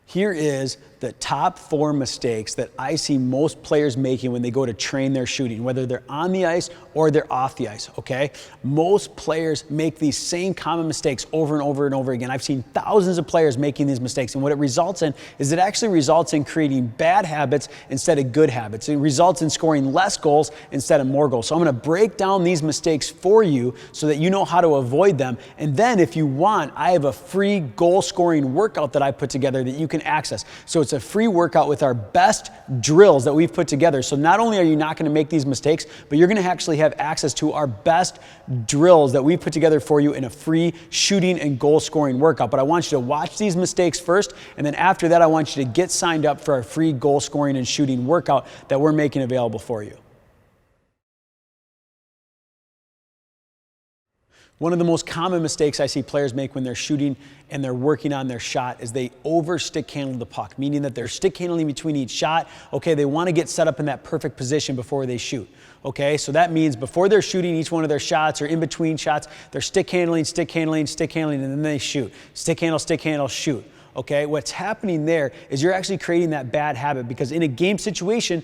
Here is the top 4 mistakes that I see most players making when they go to train their shooting, whether they're on the ice or they're off the ice, okay? Most players make these same common mistakes over and over and over again. I've seen thousands of players making these mistakes, and what it results in is it actually results in creating bad habits instead of good habits. It results in scoring less goals instead of more goals. So I'm gonna break down these mistakes for you so that you know how to avoid them. And then if you want, I have a free goal scoring workout that I put together that you can access. So it's a free workout with our best drills that we've put together. So not only are you not going to make these mistakes, but you're going to actually have access to our best drills that we've put together for you in a free shooting and goal scoring workout. But I want you to watch these mistakes first, and then after that, I want you to get signed up for our free goal scoring and shooting workout that we're making available for you. One of the most common mistakes I see players make when they're shooting and they're working on their shot is they over stick handle the puck, meaning that they're stick handling between each shot. Okay, they want to get set up in that perfect position before they shoot. Okay, so that means before they're shooting each one of their shots or in between shots, they're stick handling, and then they shoot. Stick handle, shoot. Okay, what's happening there is you're actually creating that bad habit, because in a game situation,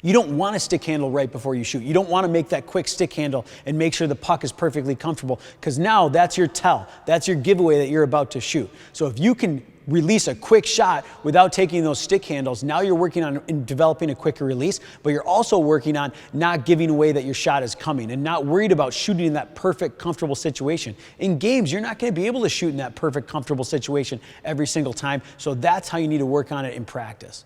you don't want to stick handle right before you shoot. You don't want to make that quick stick handle and make sure the puck is perfectly comfortable, because now that's your tell. That's your giveaway that you're about to shoot. So if you can release a quick shot without taking those stick handles, now you're working on developing a quicker release, but you're also working on not giving away that your shot is coming and not worried about shooting in that perfect, comfortable situation. In games, you're not going to be able to shoot in that perfect, comfortable situation every single time. So that's how you need to work on it in practice.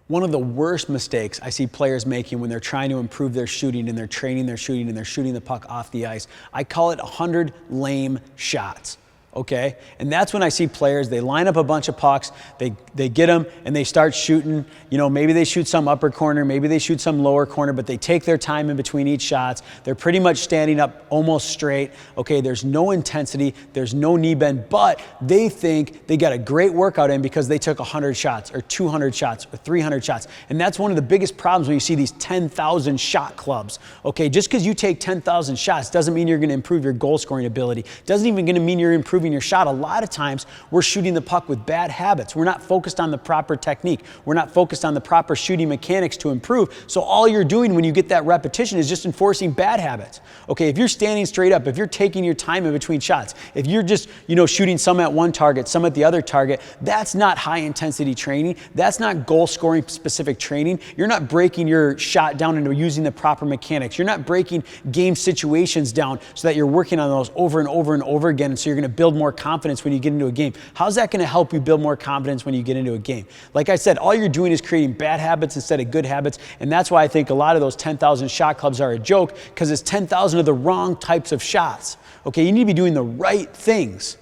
One of the worst mistakes I see players making when they're trying to improve their shooting and they're training their shooting and they're shooting the puck off the ice, I call it 100 lame shots. Okay, and that's when I see players, they line up a bunch of pucks, they get them and they start shooting. You know, maybe they shoot some upper corner, maybe they shoot some lower corner, but they take their time in between each shots. They're pretty much standing up almost straight. Okay, there's no intensity, there's no knee bend, but they think they got a great workout in because they took 100 shots or 200 shots or 300 shots. And that's one of the biggest problems when you see these 10,000 shot clubs. Okay, just because you take 10,000 shots doesn't mean you're going to improve your goal scoring ability. Doesn't even going to mean you're improving your shot. A lot of times we're shooting the puck with bad habits. We're not focused on the proper technique. We're not focused on the proper shooting mechanics to improve. So all you're doing when you get that repetition is just enforcing bad habits. Okay, if you're standing straight up, if you're taking your time in between shots, if you're just, shooting some at one target, some at the other target, that's not high intensity training. That's not goal scoring specific training. You're not breaking your shot down into using the proper mechanics. You're not breaking game situations down so that you're working on those over and over and over again, and so you're going to build more confidence when you get into a game. How's that going to help you build more confidence when you get into a game? Like I said, all you're doing is creating bad habits instead of good habits, and that's why I think a lot of those 10,000 shot clubs are a joke, because it's 10,000 of the wrong types of shots. Okay, you need to be doing the right things.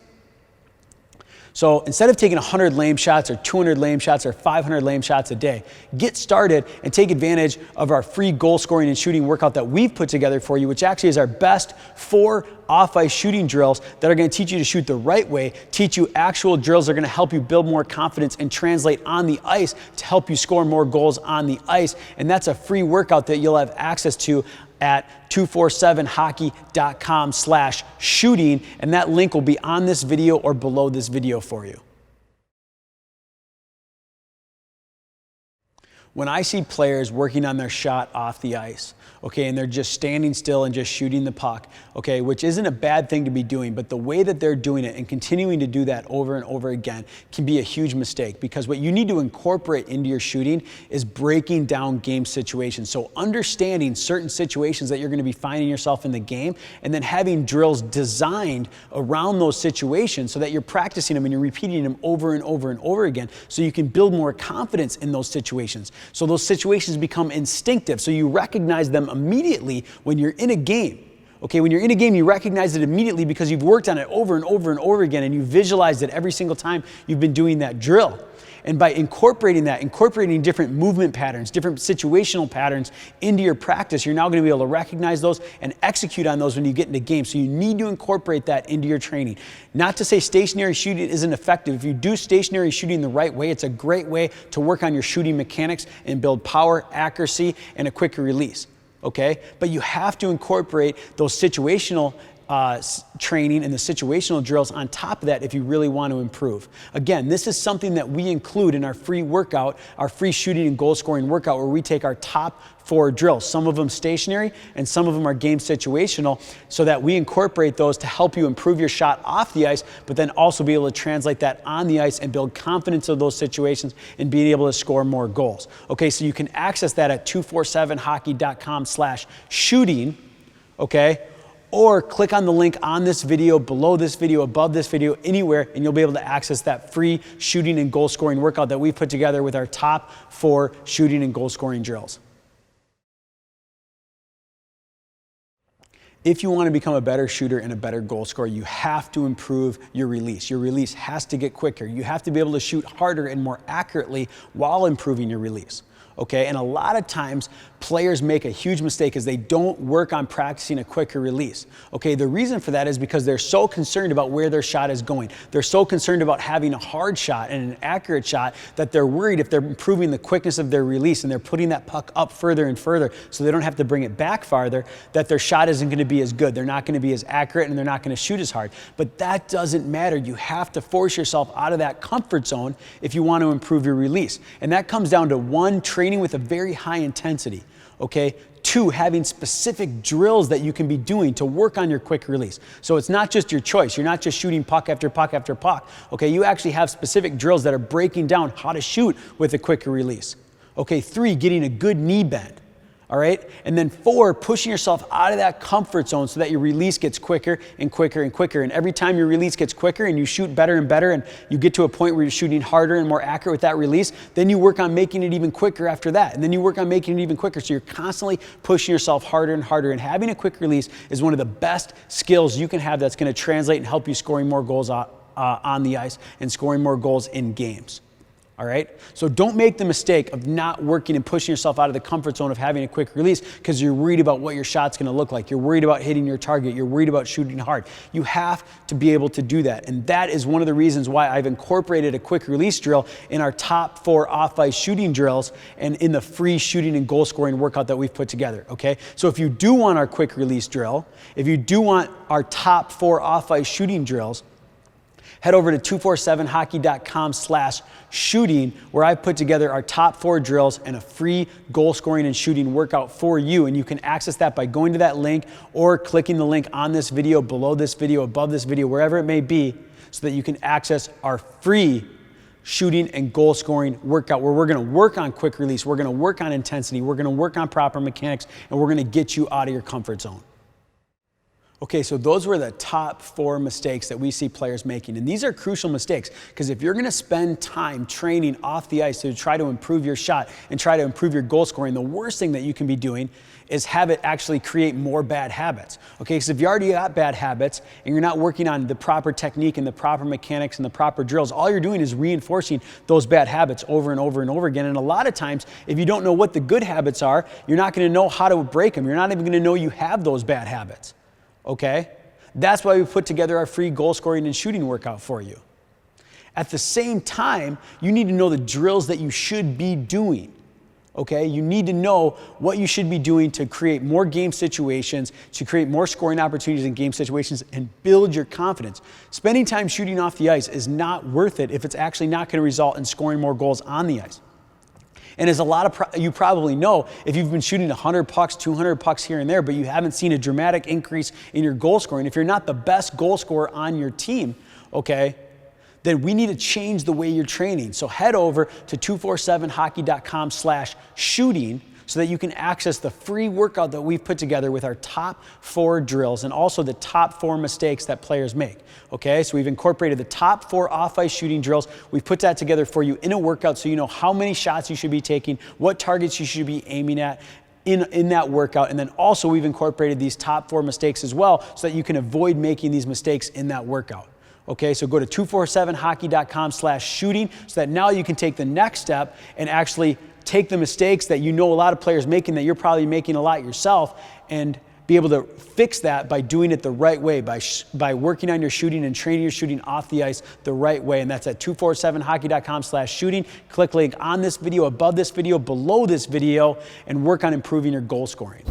So instead of taking 100 lame shots or 200 lame shots or 500 lame shots a day, get started and take advantage of our free goal scoring and shooting workout that we've put together for you, which actually is our best 4 off-ice shooting drills that are going to teach you to shoot the right way, teach you actual drills that are going to help you build more confidence and translate on the ice to help you score more goals on the ice. And that's a free workout that you'll have access to at 247hockey.com/shooting, and that link will be on this video or below this video for you. When I see players working on their shot off the ice, okay, and they're just standing still and just shooting the puck, okay, which isn't a bad thing to be doing, but the way that they're doing it and continuing to do that over and over again can be a huge mistake, because what you need to incorporate into your shooting is breaking down game situations. So understanding certain situations that you're going to be finding yourself in the game, and then having drills designed around those situations so that you're practicing them and you're repeating them over and over and over again, so you can build more confidence in those situations. So those situations become instinctive, so you recognize them immediately when you're in a game. Okay, when you're in a game, you recognize it immediately because you've worked on it over and over and over again, and you visualized it every single time you've been doing that drill. And by incorporating different movement patterns, different situational patterns into your practice, you're now going to be able to recognize those and execute on those when you get into games. So you need to incorporate that into your training. Not to say stationary shooting isn't effective. If you do stationary shooting the right way, it's a great way to work on your shooting mechanics and build power, accuracy, and a quicker release. Okay, but you have to incorporate those situational training and the situational drills on top of that if you really want to improve. Again, this is something that we include in our free workout, our free shooting and goal scoring workout, where we take our top 4 drills, some of them stationary and some of them are game situational, so that we incorporate those to help you improve your shot off the ice, but then also be able to translate that on the ice and build confidence of those situations and being able to score more goals. Okay, so you can access that at 247hockey.com/shooting, okay? Or click on the link on this video, below this video, above this video, anywhere, and you'll be able to access that free shooting and goal scoring workout that we put together with our top 4 shooting and goal scoring drills. If you want to become a better shooter and a better goal scorer, you have to improve your release. Your release has to get quicker. You have to be able to shoot harder and more accurately while improving your release. Okay, and a lot of times players make a huge mistake is they don't work on practicing a quicker release. Okay, the reason for that is because they're so concerned about where their shot is going. They're so concerned about having a hard shot and an accurate shot that they're worried if they're improving the quickness of their release and they're putting that puck up further and further so they don't have to bring it back farther, that their shot isn't going to be as good. They're not going to be as accurate and they're not going to shoot as hard. But that doesn't matter. You have to force yourself out of that comfort zone if you want to improve your release. And that comes down to 1, training with a very high intensity, okay? 2, having specific drills that you can be doing to work on your quick release. So it's not just your choice. You're not just shooting puck after puck after puck, okay? You actually have specific drills that are breaking down how to shoot with a quicker release. Okay, 3, getting a good knee bend. All right, and then 4, pushing yourself out of that comfort zone so that your release gets quicker and quicker and quicker. And every time your release gets quicker and you shoot better and better and you get to a point where you're shooting harder and more accurate with that release, then you work on making it even quicker after that. And then you work on making it even quicker. So you're constantly pushing yourself harder and harder. And having a quick release is one of the best skills you can have that's going to translate and help you scoring more goals on the ice and scoring more goals in games. All right, so don't make the mistake of not working and pushing yourself out of the comfort zone of having a quick release because you're worried about what your shot's going to look like. You're worried about hitting your target. You're worried about shooting hard. You have to be able to do that. And that is one of the reasons why I've incorporated a quick release drill in our top 4 off-ice shooting drills and in the free shooting and goal scoring workout that we've put together. Okay, so if you do want our quick release drill, if you do want our top 4 off-ice shooting drills, head over to 247hockey.com/shooting, where I put together our top 4 drills and a free goal scoring and shooting workout for you. And you can access that by going to that link or clicking the link on this video, below this video, above this video, wherever it may be, so that you can access our free shooting and goal scoring workout, where we're going to work on quick release, we're going to work on intensity, we're going to work on proper mechanics, and we're going to get you out of your comfort zone. Okay, so those were the top 4 mistakes that we see players making. And these are crucial mistakes because if you're going to spend time training off the ice to try to improve your shot and try to improve your goal scoring, the worst thing that you can be doing is have it actually create more bad habits. Okay, so if you already got bad habits and you're not working on the proper technique and the proper mechanics and the proper drills, all you're doing is reinforcing those bad habits over and over and over again. And a lot of times, if you don't know what the good habits are, you're not going to know how to break them. You're not even going to know you have those bad habits. Okay? That's why we put together our free goal scoring and shooting workout for you. At the same time, you need to know the drills that you should be doing. Okay? You need to know what you should be doing to create more game situations, to create more scoring opportunities in game situations, and build your confidence. Spending time shooting off the ice is not worth it if it's actually not going to result in scoring more goals on the ice. And as a lot of you probably know, if you've been shooting 100 pucks, 200 pucks here and there, but you haven't seen a dramatic increase in your goal scoring, if you're not the best goal scorer on your team, okay, then we need to change the way you're training. So head over to 247hockey.com/shooting so that you can access the free workout that we've put together with our top 4 drills and also the top 4 mistakes that players make. Okay, so we've incorporated the top 4 off-ice shooting drills. We've put that together for you in a workout so you know how many shots you should be taking, what targets you should be aiming at in that workout. And then also we've incorporated these top 4 mistakes as well so that you can avoid making these mistakes in that workout. Okay, so go to 247hockey.com/shooting so that now you can take the next step and actually take the mistakes that you know a lot of players making that you're probably making a lot yourself and be able to fix that by doing it the right way, by working on your shooting and training your shooting off the ice the right way. And that's at 247hockey.com/shooting. Click link on this video, above this video, below this video, and work on improving your goal scoring.